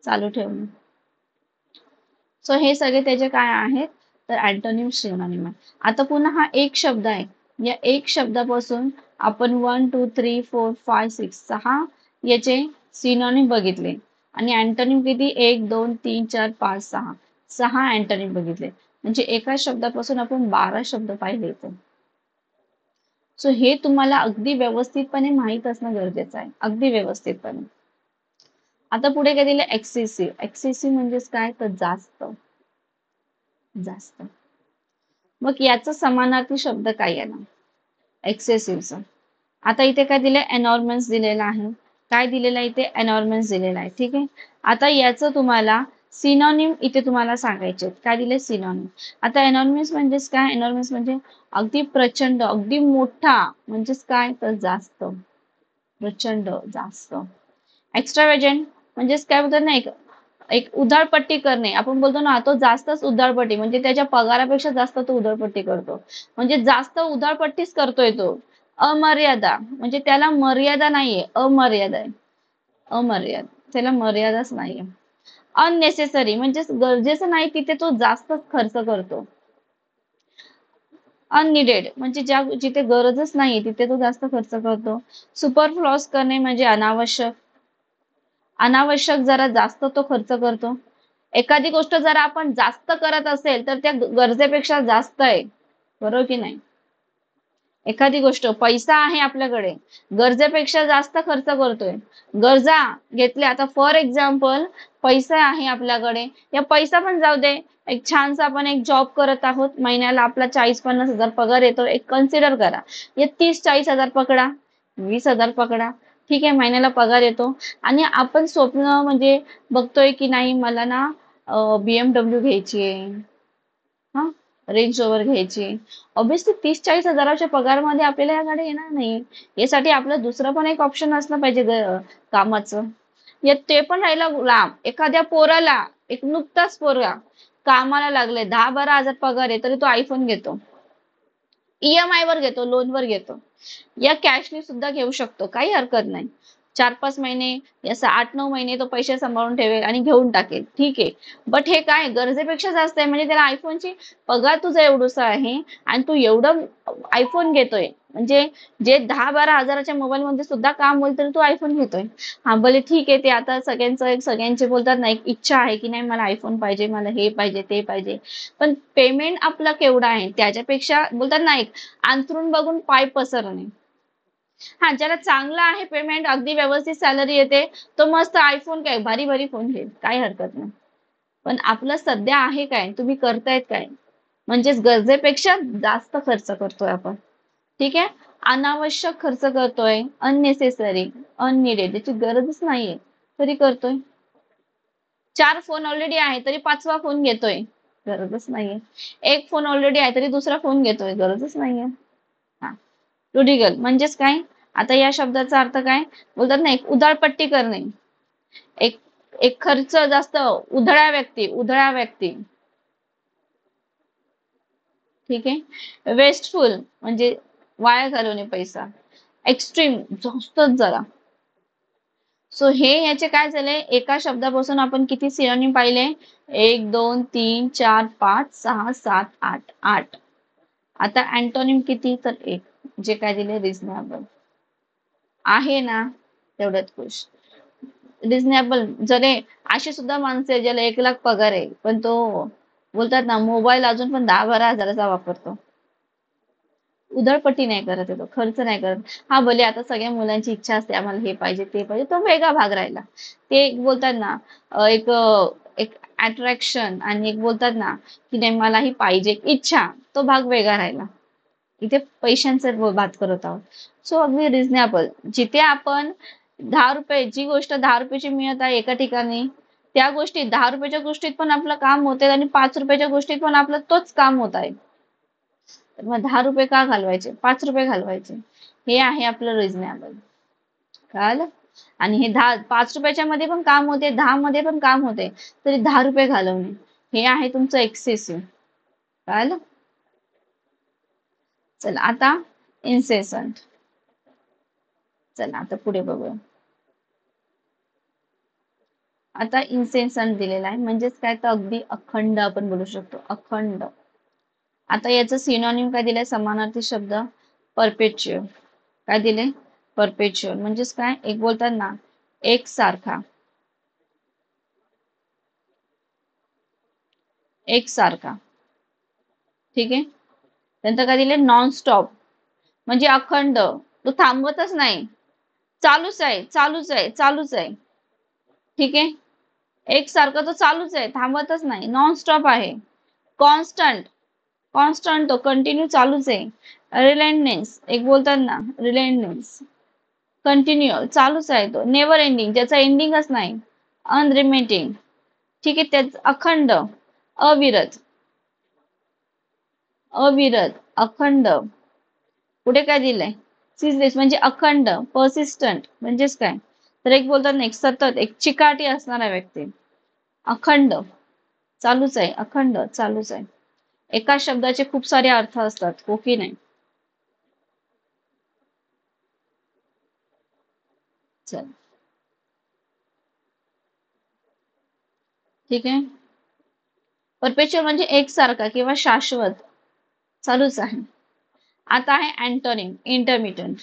चालू ठेवणे. सो हे सगळे त्याचे काय आहेत, तर अँटोनिम सिनोनिम आहे. आता पुन्हा हा एक शब्द आहे, या एक शब्दापासून आपण 1 2 3 4 5 6 6 याचे सिनोनिम बघितले. आणि अँटोनिम किती, 1 2 3 4 5 6, 6 अँटोनिम बघितले. म्हणजे एका शब्दापासून आपण 12 शब्द पाहिले इथे. सो हे तुम्हाला अगदी व्यवस्थितपणे माहित असणं गरजेचं आहे, अगदी व्यवस्थितपणे. आता पुढे काय दिलं, एक्सेसिव्ह. एक्सेसिव्ह म्हणजेच काय, तर जास्त, जास्त. मग याचा समानार्थी शब्द काय येणार, एक्सेसिव्हचा. आता इथे काय दिलंय, एनॉर्मन्स दिलेला आहे. काय दिलेलं आहे इथे, एनॉर्मन्स दिलेला आहे. ठीक आहे. आता याचं तुम्हाला सिनॉनिम इथे तुम्हाला सांगायचे, काय दिले, सिनॉनिम. आता एनॉर्मन्स म्हणजेच काय, एनॉर्मन्स म्हणजे अगदी प्रचंड, अगदी मोठा, म्हणजेच काय, तर जास्त, प्रचंड, जास्त. एक्स्ट्रावेजंट म्हणजेच काय बोलतात ना, एक एक उधळपट्टी करणे. आपण बोलतो ना, तो जास्तच उधळपट्टी, म्हणजे त्याच्या पगारापेक्षा जास्त तो उधळपट्टी करतो, म्हणजे जास्त उधळपट्टीच करतोय तो. अमर्यादा म्हणजे त्याला मर्यादा नाहीये, अमर्यादा आहे, अमर्याद, त्याला मर्यादाच नाहीये. अननेसेसरी म्हणजेच गरजेचं नाही तिथे तो जास्तच खर्च करतो. अननिडेड म्हणजे जिथे गरजच नाही तिथे तो जास्त खर्च करतो. सुपरफ्लॉस करणे म्हणजे अनावश्यक, अनावश्यक जरा जास्त तो खर्च करतो. एखादी गोष्ट जर आपण जास्त करत असेल तर त्या गरजेपेक्षा जास्त आहे, बरोबर की नाही? एखादी गोष्ट पैसा आहे आपल्याकडे, गरजेपेक्षा जास्त खर्च करतोय, गरजा घेतल्या, आता फॉर एक्झाम्पल पैसा आहे आपल्याकडे, या पैसा पण जाऊ दे, एक छानसा आपण एक जॉब करत आहोत, महिन्याला आपला 40-50 हजार पगार येतो, एक कन्सिडर करा, या 30-40 हजार पकडा, 20 हजार पकडा, ठीक आहे, महिन्याला पगार येतो, आणि आपण स्वप्न म्हणजे बघतोय की नाही मला ना BMW घ्यायची आहे, हा, रेंज रोव्हर घ्यायची, ऑब्विसली 30-40 हजाराच्या पगारमध्ये आपल्याला या गाड्या येणार नाही. यासाठी आपलं दुसरं पण एक ऑप्शन असलं पाहिजे कामाचं. यात ते पण राहिला लांब, एखाद्या पोराला, एक नुकताच पोरगा कामाला लागले, 10-12 हजार पगार आहे, तरी तो आयफोन घेतो, EMI वर घेतो, लोन वर घेतो, या कॅशने सुद्धा घेऊ शकतो, काही हरकत नाही. 4-5 महिने, असं 8-9 महिने तो पैसे सांभाळून ठेवेल आणि घेऊन टाकेल, ठीक आहे. बट हे काय गरजेपेक्षा जास्त आहे, म्हणजे त्याला आयफोनची पगार तुझा एवढूसा आहे आणि तू एवढं आयफोन घेतोय, म्हणजे जे 10-12 हजाराच्या मोबाईल मध्ये सुद्धा काम होईल तरी तू आयफोन घेतोय. हा भले ठीक आहे, ते आता सगळ्यांचे बोलतात ना, एक इच्छा आहे की नाही मला आयफोन पाहिजे, मला हे पाहिजे ते पाहिजे, पण पेमेंट आपला केवढा आहे त्याच्यापेक्षा बोलतात ना, एक अंथरूण बघून पाय पसरणे. हा, ज्याला चांगला आहे पेमेंट, अगदी व्यवस्थित सॅलरी येते, तो मस्त आयफोन काय भारी भारी फोन घेईल, काही हरकत नाही. पण आपलं सध्या आहे काय, तुम्ही करतायत काय, म्हणजेच गरजेपेक्षा जास्त खर्च करतोय आपण, ठीक आहे, अनावश्यक खर्च करतोय, अननेसेसरी, अननिडेड, त्याची गरजच नाहीये तरी करतोय. 4 फोन ऑलरेडी आहे तरी 5वा फोन घेतोय, गरजच नाहीये. एक फोन ऑलरेडी आहे तरी दुसरा फोन घेतोय, गरजच नाहीये. हा, प्रोडिगल म्हणजेच काय, आता या शब्दाचा अर्थ काय, बोलतात ना, एक उधळपट्टी करणे, एक एक खर्च जास्त, उधळ्या व्यक्ती, ठीक आहे. वेस्टफुल म्हणजे वाया घालवणे पैसा, एक्स्ट्रीम जास्तच जरा. सो हे याचे काय झाले, एका शब्दापासून आपण किती सिनोनिम पाहिले, 1 2 3 4 5 6 7 8 8. आता अँटोनिम किती, तर एक, जे काय दिले रिझनेबल आहे ना, तेवढ्यात खुश. रिझनेबल जरे, अशी सुद्धा माणसं आहे ज्याला 1 लाख पगार आहे, पण तो बोलतात ना मोबाईल अजून पण 10-12 हजाराचा वापरतो, उधळपट्टी नाही करत आहे, तो खर्च नाही करत. हा भले आता सगळ्या मुलांची इच्छा असते आम्हाला हे पाहिजे ते पाहिजे, तो वेगळा भाग राहिला, ते एक बोलतात ना एक एक अट्रॅक्शन, आणि एक बोलतात ना की नाही मला ही पाहिजे इच्छा, तो भाग वेगळा राहिला. इथे पैशांचा बात करत आहोत. सो अगदी रिझनेबल, जिथे आपण 10 रुपये, जी गोष्ट 10 रुपयाची मिळत आहे एका ठिकाणी, त्या गोष्टी 10 रुपयाच्या गोष्टीत पण आपलं काम होते आणि 5 रुपयाच्या गोष्टीत पण आपलं तोच काम होत आहे. तर मग 10 रुपये का घालवायचे, 5 रुपये घालवायचे, हे आहे आपलं रिझनेबल, कळालं? आणि हे 5 रुपयाच्या मध्ये पण काम होते, 10 मध्ये पण काम होते, तरी 10 रुपये घालवणे, हे आहे तुमचं एक्सेसिव्ह, कळालं? चला आता इन्सेसंट, चला आता पुढे बघूया. आता इन्सेसंट दिलेला आहे, म्हणजेच काय, तर अगदी अखंड आपण बोलू शकतो, अखंड. आता याचं सिनोनिम काय दिलंय, समानार्थी शब्द, परपेच्युअल. काय दिले, परपेच्युअल, म्हणजेच काय, एक बोलतात ना एकसारखा, एकसारखा, ठीक आहे. नंतर काय दिले, नॉन स्टॉप, म्हणजे अखंड, तो थांबवतच नाही, चालूच आहे चालूच आहे चालूच आहे, ठीक आहे. एकसारखा तो चालूच आहे, थांबतच नाही, नॉन स्टॉप आहे. कॉन्स्टंट, कॉन्स्टंट तो कंटिन्यू चालूच आहे. रिलेंटनेस, एक बोलतात ना रिलेंटनेस, कंटिन्यू चालूच आहे, तो नेव्हर एंडिंग, ज्याचा एंडिंगच नाही. अनरिमिटिंग, ठीक आहे, त्याच अखंड, अविरत, अविरत, अखंड. पुढे काय दिलंय, सिजलेस, म्हणजे अखंड, पर्सिस्टंट, म्हणजेच काय, तर एक बोलतात ना एक सतत, एक चिकाटी असणारा व्यक्ती, अखंड, चालूच आहे, अखंड चालूच आहे. एका शब्दाचे खूप सारे अर्थ असतात, हो की नाही? चल, ठीक आहे. परपेच्युअल म्हणजे एकसारखा किंवा शाश्वत, चालूच आहे. आता आहे अँटोनिम, इंटरमिटंट,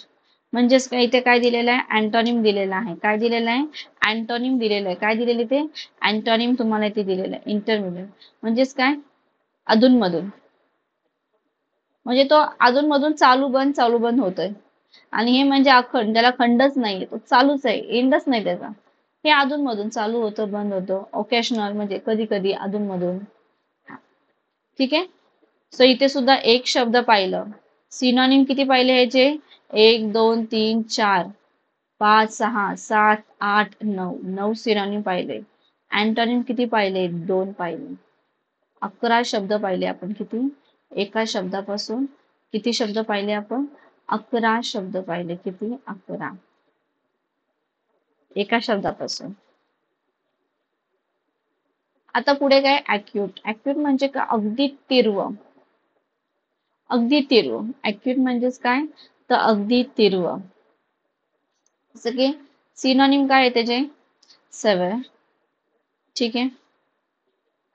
म्हणजेच काय, इथे काय दिलेलं आहे, अँटोनिम दिलेला आहे, काय दिलेलं आहे, अँटोनिम दिलेलं आहे, काय दिलेलं ते, अँटोनिम तुम्हाला इथे दिलेलं आहे, इंटरमिडिएट, म्हणजेच काय, अधूनमधून, म्हणजे तो अधूनमधून चालू बंद होतोय. आणि हे म्हणजे अखंड, त्याला खंडच नाहीये, तो चालूच आहे, एंडच नाही त्याचा. हे अधूनमधून चालू होतं बंद होतं, ओकेशनल म्हणजे कधी कधी अधूनमधून. ठीक आहे. सो इथे सुद्धा एक शब्द पाहिलं. सिनोनिम किती पाहिले ह्याचे? 1 2 3 4 5 6 7 8 9. 9 सिनोनिम पाहिले. अँटोनिम किती पाहिले? 2 पाहिले. 11 शब्द पाहिले आपण. किती? एका शब्दापासून किती शब्द पाहिले आपण? 11 शब्द पाहिले. किती? 11. एका शब्दापासून. आता पुढे काय? ॲक्यूट. ॲक्यूट म्हणजे का? अगदी तीव्र. अगदी तीव्र. ॲक्यूट म्हणजेच काय? तर अगदी तीव्र. जसं की सिनोनिम काय आहे त्याचे? सेव्हर. ठीक आहे.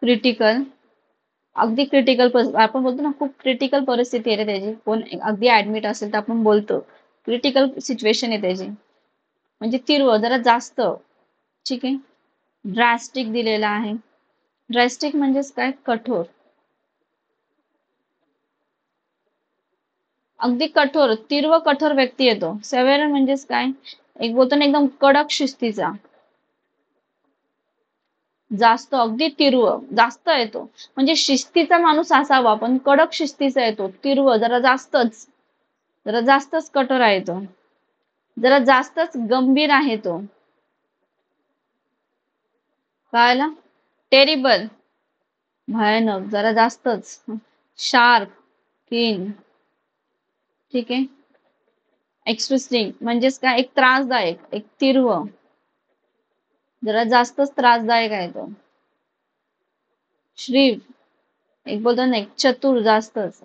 क्रिटिकल. अगदी क्रिटिकल आपण बोलतो ना, खूप क्रिटिकल परिस्थिती आहे त्याची. कोण अगदी ऍडमिट असेल तर आपण बोलतो क्रिटिकल सिच्युएशन आहे त्याची. म्हणजे तीव्र, जरा जास्त. ठीक आहे. ड्रास्टिक दिलेला आहे. ड्रास्टिक म्हणजेच काय? कठोर. अगदी कठोर, तीव्र कठोर व्यक्ती येतो. सेव्हर म्हणजेच काय? एक बोलतो ना, एकदम कडक शिस्तीचा. जास्त, अगदी तीव्र, जास्त येतो. म्हणजे शिस्तीचा माणूस असावा, पण कडक शिस्तीचा येतो. तीव्र, जरा जास्तच कठोर आहे तो. जरा जास्तच गंभीर आहे तो. कळालं? टेरिबल, भयानक, जरा जास्तच. शार्प, कीन. ठीक आहे. एक्सप्रेसिंग म्हणजेच काय? एक त्रासदायक, एक तीव्र, जरा जास्तच त्रासदायक आहे तो. श्रीव, एक बोलतो ना, एक चतुर, जास्तच.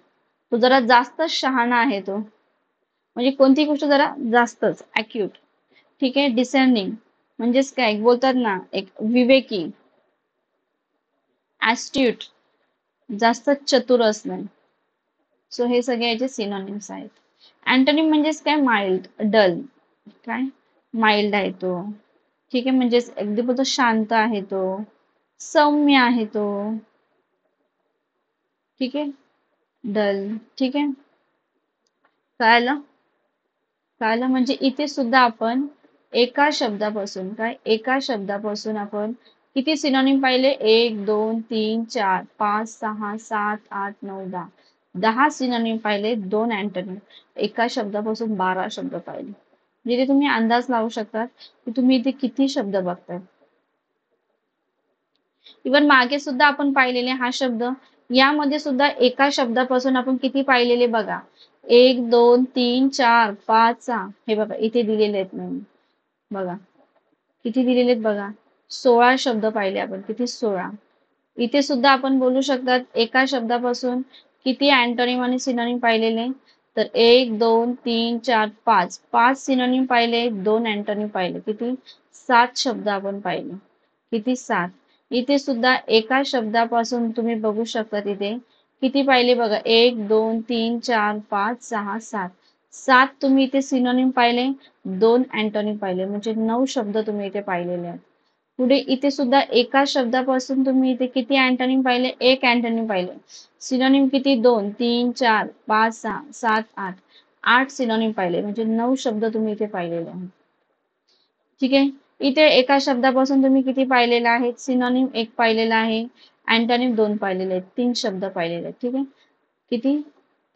तो जरा जास्तच शहाणा आहे तो. म्हणजे कोणती गोष्ट जरा जास्तच. ॲक्यूट. ठीक आहे. डिसेंडिंग म्हणजेच काय? एक बोलतात ना, एक विवेकी. ॲस्ट्यूट, जास्तच चतुर असणे. सो हे सगळे याचे सिनोनिम्स आहेत. अँटोनिम म्हणजेच काय? Mild, dull. काय? माइल्ड आहे तो. ठीक आहे. म्हणजेच अगदी बोलतो शांत आहे तो, सौम्य आहे तो. ठीक आहे. डल. ठीक आहे. कळालं? कळालं? म्हणजे इथे सुद्धा आपण एका शब्दापासून काय? एका शब्दापासून आपण किती सिनोनिम पाहिले? 1 2 3 4 5 6 7 8 9 10. 10 सिनोनिम पाहिले. 2 अँटोनिम. एका शब्दापासून 12 शब्द पाहिले. म्हणजे तुम्ही अंदाज लावू शकता की तुम्ही इथे किती शब्द बघताय. इव्हन मागे सुद्धा आपण पाहिलेले हा शब्द, यामध्ये सुद्धा एका शब्दापासून आपण किती पाहिलेले बघा. 1 2 3 4 5 6. हे बघा इथे दिलेले आहेत म्हणून. बघा किती दिलेले आहेत बघा. 16 शब्द पाहिले आपण. किती? 16. इथे सुद्धा आपण बोलू शकतात एका शब्दापासून किती अँटोनिम आणि सिनोनिम पाहिलेले. तर 1 2 3 4 5. 5 सिनोनिम पाहिले, 2 अँटोनिम पाहिले. किती? 7 शब्द आपण पाहिले. किती? 7. इथे सुद्धा एका शब्दापासून तुम्ही बघू शकता तिथे किती पाहिले बघा. 1 2 3 4 5 6 7. 7 तुम्ही इथे सिनोनिम पाहिले, 2 अँटोनिम पाहिले. म्हणजे 9 शब्द तुम्ही इथे पाहिलेले आहेत. पुढे इथे सुद्धा एका शब्दापासून तुम्ही इथे किती अँटोनिम पाहिले? 1 अँटोनिम पाहिले. सिनोनिम किती? 2 3 4 5 6 7 8. 8 सिनोनिम पाहिले. म्हणजे 9 शब्द तुम्ही इथे पाहिलेले आहेत. ठीक आहे. इथे एका शब्दापासून तुम्ही किती पाहिलेला आहे? सिनोनिम 1 पाहिलेला आहे, अँटोनिम 2 पाहिलेले आहेत. 3 शब्द पाहिलेले आहेत. ठीक आहे. किती?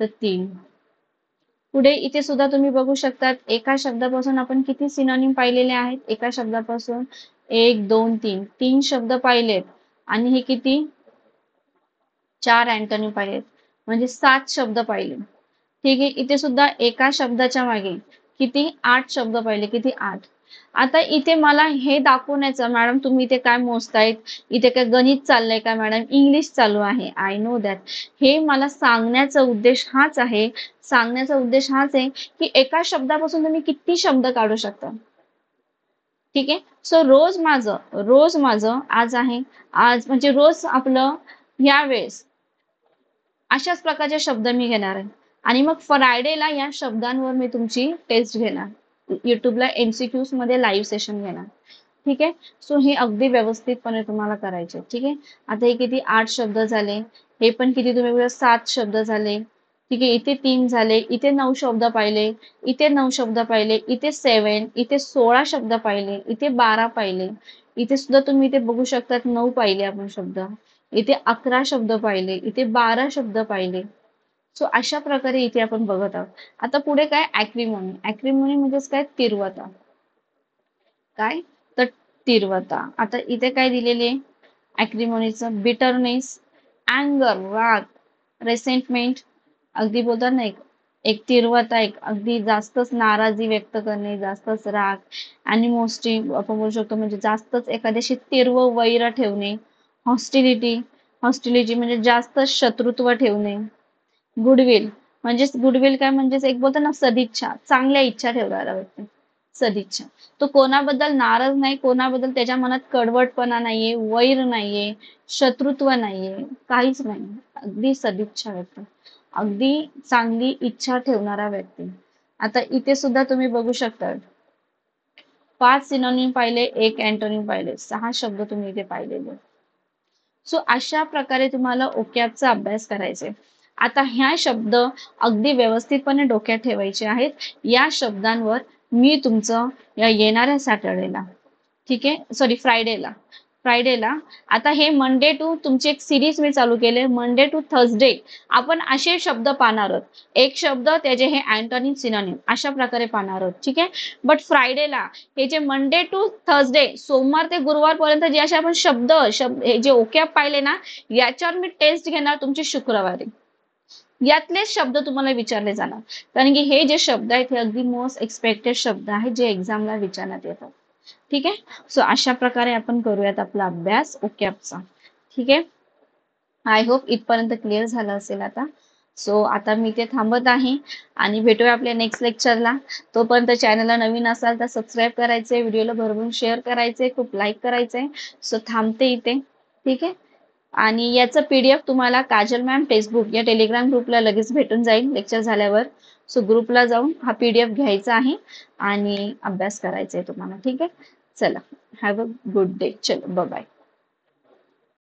तर 3. पुढे इथे सुद्धा तुम्ही बघू शकतात एका शब्दापासून आपण किती सिनोनिम पाहिलेले आहेत. एका शब्दापासून 1 2 3. 3 शब्द पाहिलेत आणि हे किती? 4 अँटोनिम पाहिलेत. म्हणजे 7 शब्द पाहिले. ठीक आहे. इथे सुद्धा एका शब्दाच्या मागे किती? 8 शब्द पाहिले. किती? 8. आता इथे मला हे दाखवण्याचं, मॅडम तुम्ही इथे काय मोजतायत? इथे काय गणित चाललंय का मॅडम? इंग्लिश चालू आहे. I know that. हे मला सांगण्याचा उद्देश हाच आहे, की एका शब्दापासून तुम्ही किती शब्द काढू शकता. ठीक आहे. सो रोज माझं आज आहे. आज म्हणजे रोज आपलं यावेळेस अशाच प्रकारचे शब्द मी घेणार आहे. आणि मग फ्रायडेला या शब्दांवर मी तुमची टेस्ट घेणार. युट्यूबला MCQs मध्ये लाईव्ह सेशन घेणार. ठीक आहे. सो हे अगदी व्यवस्थितपणे तुम्हाला करायचे. ठीक आहे. आता हे किती? 8 शब्द झाले. हे पण किती? तुम्ही बघा 7 शब्द झाले. ठीक आहे, इथे 3 झाले, इथे 9 शब्द पाहिले, इथे 9 शब्द पाहिले, इथे 7, इथे 16 शब्द पाहिले, इथे 12 पाहिले, इथे सुद्धा तुम्ही इथे बघू शकतात 9 पाहिले आपण शब्द, इथे 11 शब्द पाहिले, इथे 12 शब्द पाहिले. सो अशा प्रकारे इथे आपण बघत आहोत. आता पुढे काय, ऍक्रिमोनी. ऍक्रिमोनी म्हणजेच काय, तीव्रता. काय तर तीव्रता. आता इथे काय दिलेले आहे ऍक्रिमोनीचं, बिटरनेस, अँगर, राग, रेसेंटमेंट, अगदी बोलतात ना एक एक तीव्रता, एक अगदी जास्तच नाराजी व्यक्त करणे, जास्तच राग, अॅनिमोसिटी आपण बोलू शकतो, म्हणजे जास्तच एखाद्याशी तीव्र वैर ठेवणे, हॉस्टिलिटी, हॉस्टिलिटी म्हणजे जास्त शत्रुत्व ठेवणे, गुडविल म्हणजेच गुडविल काय म्हणजेच एक बोलतो ना सदिच्छा, चांगल्या इच्छा ठेवणारा व्यक्ती, सदिच्छा. तो कोणाबद्दल नाराज नाही, कोणाबद्दल त्याच्या मनात कडवटपणा नाहीये, वैर नाहीये, शत्रुत्व नाहीये, काहीच नाही, अगदी सदिच्छा व्यक्ती, अगदी चांगली इच्छा ठेवणारा व्यक्ती. आता इथे सुद्धा तुम्ही बघू शकता 5 सिनोनिम पाहिले, 1 अँटोनिम पाहिले, 6 शब्द तुम्ही इथे पाहिलेले. सो अशा प्रकारे तुम्हाला ओकॅबचा अभ्यास करायचा आहे. आता ह्या शब्द अगदी व्यवस्थितपणे डोक्यात ठेवायचे आहेत. या शब्दांवर मी तुमचं या येणाऱ्या सॅटर्डेला, ठीक आहे, सॉरी फ्रायडेला आता हे मंडे टू तुमची एक सिरीज मी चालू केले, मंडे टू थर्सडे आपण असे शब्द पाहणार आहोत, एक शब्द त्याचे हे अँटोनिम सिनोनिम अशा प्रकारे पाहणार आहोत. ठीक आहे, बट फ्रायडेला हे जे मंडे टू थर्सडे, सोमवार ते गुरुवार पर्यंत जे असे आपण शब्द हे जे ओकॅब पाहिले ना, याच्यावर मी टेस्ट घेणार तुमची शुक्रवारी. यातले शब्द तुम्हाला विचारले जाणार, कारण की हे जे शब्द आहेत हे अगदी मोस्ट एक्सपेक्टेड शब्द आहेत जे एक्झामला विचारण्यात येतात. ठीक आहे, सो अशा प्रकारे आपण करूयात आपला अभ्यास ओकॅबचा. ठीक आहे, आय होप इथपर्यंत क्लिअर झालं असेल आता. सो आता मी ते थांबत आहे आणि भेटूया आपल्या नेक्स्ट लेक्चरला. तोपर्यंत चॅनलला नवीन असाल तर सबस्क्राईब करायचे, व्हिडिओला भरभरून शेअर करायचे, खूप लाईक करायचे. सो थांबते इथे. ठीक आहे, आणि याचं पीडीएफ तुम्हाला काजल मॅम टेक्स्टबुक या टेलिग्राम ग्रुपला लगेच भेटून जाईल लेक्चर झाल्यावर. सो ग्रुपला जाऊन हा पीडीएफ घ्यायचा आहे आणि अभ्यास करायचा आहे तुम्हाला. ठीक आहे, चला, हॅव अ गुड डे. चलो, बाय बाय.